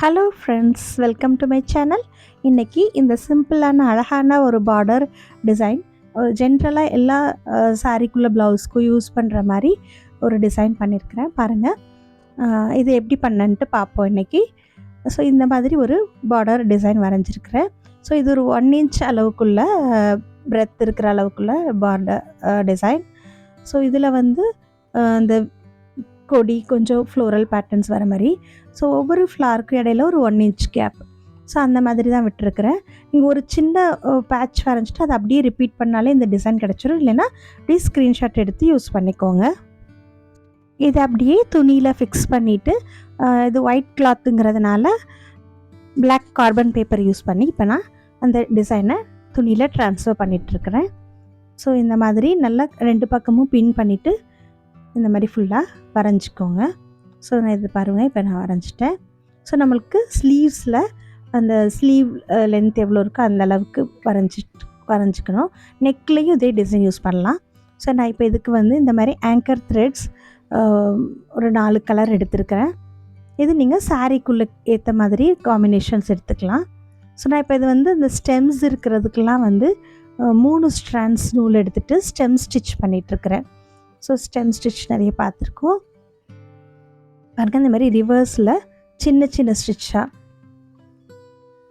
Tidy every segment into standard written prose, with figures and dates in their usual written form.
Hello friends, welcome to my channel. இன்றைக்கி இந்த சிம்பிளான அழகான ஒரு பார்டர் டிசைன் ஜென்ரலாக எல்லா சாரீக்குள்ளே ப்ளவுஸ்க்கும் யூஸ் பண்ணுற மாதிரி ஒரு டிசைன் பண்ணியிருக்கிறேன். பாருங்கள், இது எப்படி பண்ணன்ட்டு பார்ப்போம் இன்றைக்கி. ஸோ இந்த மாதிரி ஒரு பார்டர் டிசைன் வரைஞ்சிருக்கிறேன். ஸோ இது ஒரு 1 இன்ச் அளவுக்குள்ள பிரெத் இருக்கிற அளவுக்குள்ள பார்டர் டிசைன். ஸோ இதில் வந்து இந்த கொடி கொஞ்சம் ஃப்ளோரல் பேட்டர்ன்ஸ் வர மாதிரி. ஸோ ஒவ்வொரு ஃப்ளாருக்கும் இடையில ஒரு 1 இன்ச் கேப். ஸோ அந்த மாதிரி தான் விட்டுருக்குறேன். நீங்கள் ஒரு சின்ன பேட்ச் வரைஞ்சிட்டு அதை அப்படியே ரிப்பீட் பண்ணாலே இந்த டிசைன் கிடச்சிரும். இல்லைன்னா அப்படியே ஸ்க்ரீன்ஷாட் எடுத்து யூஸ் பண்ணிக்கோங்க. இதை அப்படியே துணியில் ஃபிக்ஸ் பண்ணிவிட்டு இது ஒயிட் கிளாத்துங்கிறதுனால பிளாக் கார்பன் பேப்பர் யூஸ் பண்ணி இப்போ நான் அந்த டிசைனை துணியில் ட்ரான்ஸ்ஃபர் பண்ணிகிட்ருக்கிறேன். ஸோ இந்த மாதிரி நல்லா 2 பக்கமும் பின் பண்ணிவிட்டு இந்த மாதிரி ஃபுல்லாக வரைஞ்சிக்கோங்க. ஸோ நான் இது பாருங்கள், இப்போ நான் வரைஞ்சிட்டேன். ஸோ நம்மளுக்கு ஸ்லீவ்ஸில் அந்த ஸ்லீவ் லென்த் எவ்வளோ இருக்கோ அந்த அளவுக்கு வரைஞ்சிக்கணும். நெக்லேயும் இதே டிசைன் யூஸ் பண்ணலாம். ஸோ நான் இப்போ இதுக்கு வந்து இந்த மாதிரி ஆங்கர் த்ரெட்ஸ் ஒரு 4 கலர் எடுத்துருக்கிறேன். இது நீங்கள் சாரீக்குள்ளே ஏற்ற மாதிரி காம்பினேஷன்ஸ் எடுத்துக்கலாம். ஸோ நான் இப்போ இது வந்து இந்த ஸ்டெம்ஸ் இருக்கிறதுக்கெலாம் வந்து 3 ஸ்ட்ராண்ட்ஸ் நூல் எடுத்துகிட்டு ஸ்டெம் ஸ்டிச் பண்ணிகிட்ருக்கிறேன். ஸோ ஸ்டெம் ஸ்டிச் நிறைய பார்த்துருக்கோம். பாருங்கள், இந்த மாதிரி ரிவர்ஸில் சின்ன சின்ன ஸ்டிச்சாக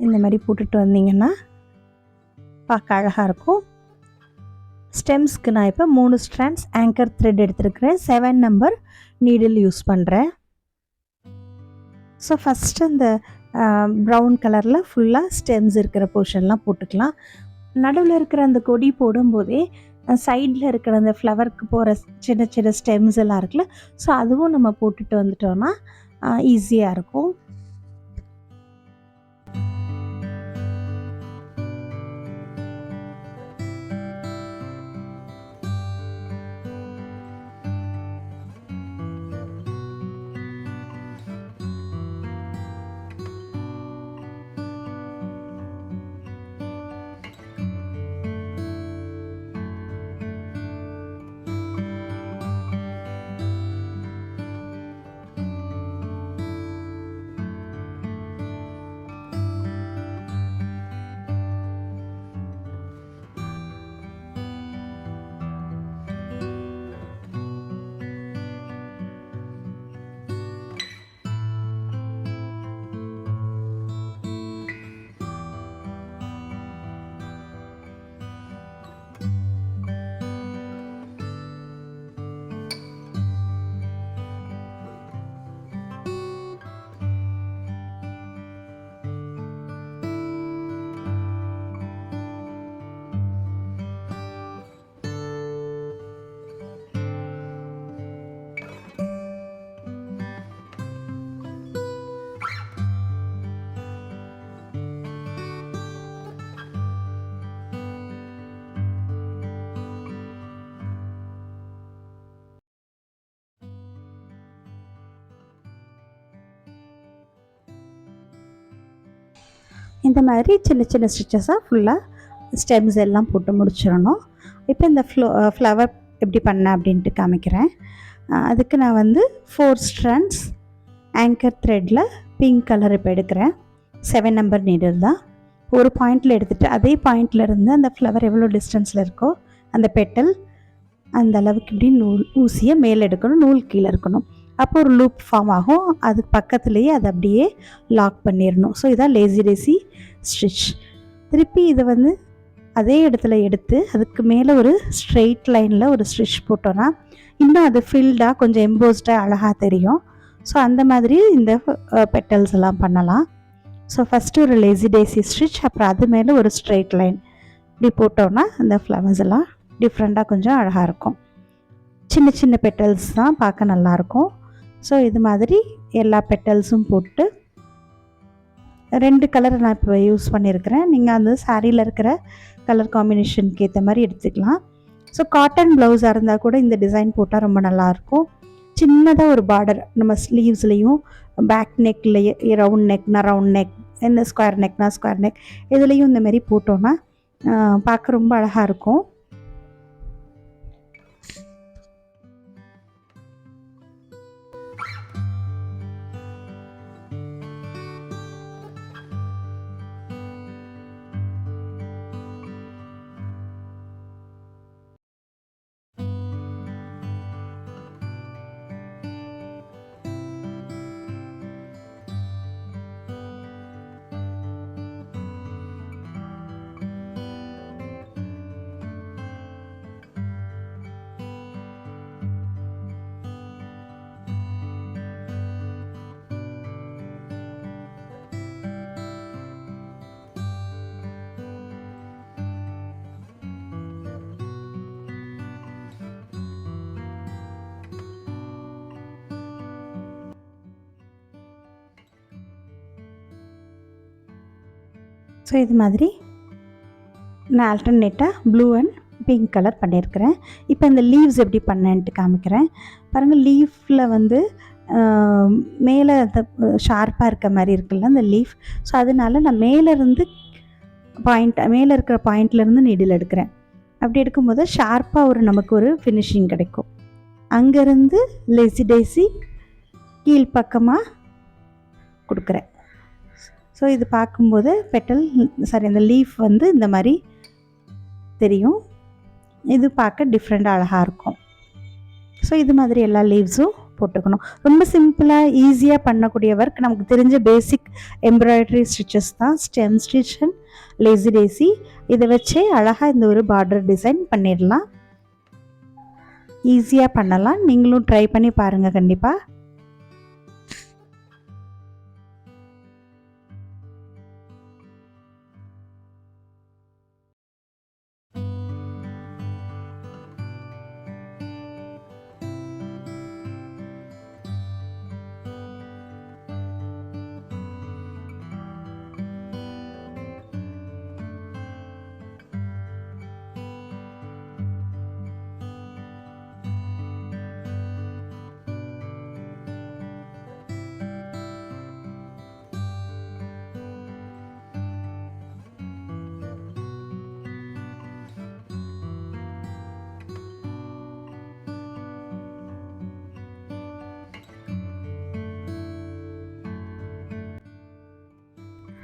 இந்த மாதிரி போட்டுட்டு வந்தீங்கன்னா பார்க்க அழகாக இருக்கும். ஸ்டெம்ஸ்க்கு நான் இப்போ 3 ஸ்ட்ராண்ட்ஸ் ஆங்கர் த்ரெட் எடுத்துருக்கிறேன். 7 நம்பர் நீடில் யூஸ் பண்ணுறேன். ஸோ ஃபஸ்ட்டு இந்த ப்ரௌன் கலரில் ஃபுல்லாக ஸ்டெம்ஸ் இருக்கிற போர்ஷன்லாம் போட்டுக்கலாம். நடுவில் இருக்கிற அந்த கொடி போடும்போதே சைடில் இருக்கிற அந்த ஃப்ளவருக்கு போகிற சின்ன சின்ன ஸ்டெம்ஸ் எல்லாம் இருக்குல்ல, ஸோ அதுவும் நம்ம போட்டுட்டு வந்துட்டோன்னா ஈஸியாக இருக்கும். இந்த மாதிரி சின்ன சின்ன ஸ்டிச்சஸாக ஃபுல்லாக ஸ்டெம்ஸ் எல்லாம் போட்டு முடிச்சிடணும். இப்போ இந்த ஃப்ளவர் எப்படி பண்ண அப்படின்ட்டு காமிக்கிறேன். அதுக்கு நான் வந்து 4 ஸ்ட்ராண்ட்ஸ் ஆங்கர் த்ரெட்டில் பிங்க் கலர் இப்போ எடுக்கிறேன். 7 நம்பர் நீடில் தான். ஒரு பாயிண்டில் எடுத்துகிட்டு அதே பாயிண்டில் இருந்து அந்த ஃப்ளவர் எவ்வளோ டிஸ்டன்ஸில் இருக்கோ அந்த பெட்டல் அந்த அளவுக்கு இப்படி ஊசியை மேலே எடுக்கணும், நூல் கீழே இருக்கணும். அப்போ ஒரு லூப் ஃபார்ம் ஆகும். அதுக்கு பக்கத்துலேயே அதை அப்படியே லாக் பண்ணிடணும். ஸோ இதான் லேசி டேசி ஸ்டிச். திருப்பி இதை வந்து அதே இடத்துல எடுத்து அதுக்கு மேலே ஒரு ஸ்ட்ரெயிட் லைனில் ஒரு ஸ்டிச் போட்டோன்னா இன்னும் அது ஃபில்டாக கொஞ்சம் எம்போஸ்டாக அழகாக தெரியும். ஸோ அந்த மாதிரி இந்த பெட்டல்ஸ் எல்லாம் பண்ணலாம். ஸோ ஃபஸ்ட்டு ஒரு லேசி டேசி ஸ்டிச், அப்புறம் அது மேலே ஒரு ஸ்ட்ரெயிட் லைன் இப்படி போட்டோன்னா அந்த ஃப்ளவர்ஸ் எல்லாம் டிஃப்ரெண்ட்டாக கொஞ்சம் அழகாக இருக்கும். சின்ன சின்ன பெட்டல்ஸ் தான் பார்க்க நல்லாயிருக்கும். ஸோ இது மாதிரி எல்லா பெட்டல்ஸும் போட்டு 2 கலரை நான் இப்போ யூஸ் பண்ணியிருக்கிறேன். நீங்கள் அந்த சாரியில் இருக்கிற கலர் காம்பினேஷனுக்கு ஏற்ற மாதிரி எடுத்துக்கலாம். ஸோ காட்டன் ப்ளவுஸாக இருந்தால் கூட இந்த டிசைன் போட்டால் ரொம்ப நல்லாயிருக்கும். சின்னதாக ஒரு பார்டர் நம்ம ஸ்லீவ்ஸ்லேயும் பேக் நெக்லேயே ரவுண்ட் நெக்னா ரவுண்ட் நெக், என்ன ஸ்கொயர் நெக்னா ஸ்கொயர் நெக், இதுலேயும் இந்தமாரி போட்டோன்னா பார்க்க ரொம்ப அழகாக இருக்கும். ஸோ இது மாதிரி நான் ஆல்டர்னேட்டாக ப்ளூ அண்ட் பிங்க் கலர் பண்ணியிருக்கிறேன். இப்போ இந்த லீவ்ஸ் எப்படி பண்ணேன்ட்டு காமிக்கிறேன். பாருங்கள், லீஃபில் வந்து மேலே அந்த ஷார்ப்பாக இருக்க மாதிரி இருக்குல்ல அந்த லீஃப். ஸோ அதனால நான் மேலே இருக்கிற பாயிண்ட்லேருந்து நீடில் எடுக்கிறேன். அப்படி எடுக்கும்போது ஷார்ப்பாக நமக்கு ஒரு ஃபினிஷிங் கிடைக்கும். அங்கேருந்து லேசி டேசி கீழ்ப்பக்கமாக கொடுக்குறேன். ஸோ இது பார்க்கும்போது இந்த லீஃப் வந்து இந்த மாதிரி தெரியும். இது பார்க்க டிஃப்ரெண்ட்டாக அழகாக இருக்கும். ஸோ இது மாதிரி எல்லா லீவ்ஸும் போட்டுக்கணும். ரொம்ப சிம்பிளாக ஈஸியாக பண்ணக்கூடிய ஒர்க். நமக்கு தெரிஞ்ச பேசிக் எம்ப்ராய்டரி ஸ்டிச்சஸ் தான் stem stitch and lazy daisy. இதை வச்சே அழகாக இந்த ஒரு பார்டர் டிசைன் பண்ணிடலாம். ஈஸியாக பண்ணலாம். நீங்களும் ட்ரை பண்ணி பாருங்கள் கண்டிப்பாக.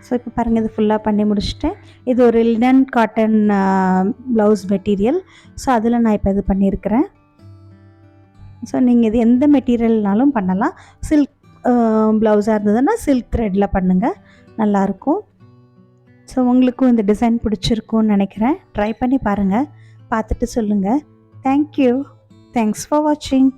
ஸோ இப்போ பாருங்கள், இது ஃபுல்லாக பண்ணி முடிச்சிட்டேன். இது ஒரு linen cotton blouse material. So அதில் நான் இப்போ இது பண்ணியிருக்கிறேன். ஸோ நீங்கள் இது எந்த மெட்டீரியல்னாலும் பண்ணலாம். சில்க் ப்ளவுஸாக இருந்ததுன்னா சில்க் த்ரெட்டில் பண்ணுங்கள், நல்லாயிருக்கும். ஸோ உங்களுக்கும் இந்த டிசைன் பிடிச்சிருக்கும்னு நினைக்கிறேன். ட்ரை பண்ணி பாருங்கள், பார்த்துட்டு சொல்லுங்கள். தேங்க்யூ. தேங்க்ஸ் ஃபார் வாட்சிங்.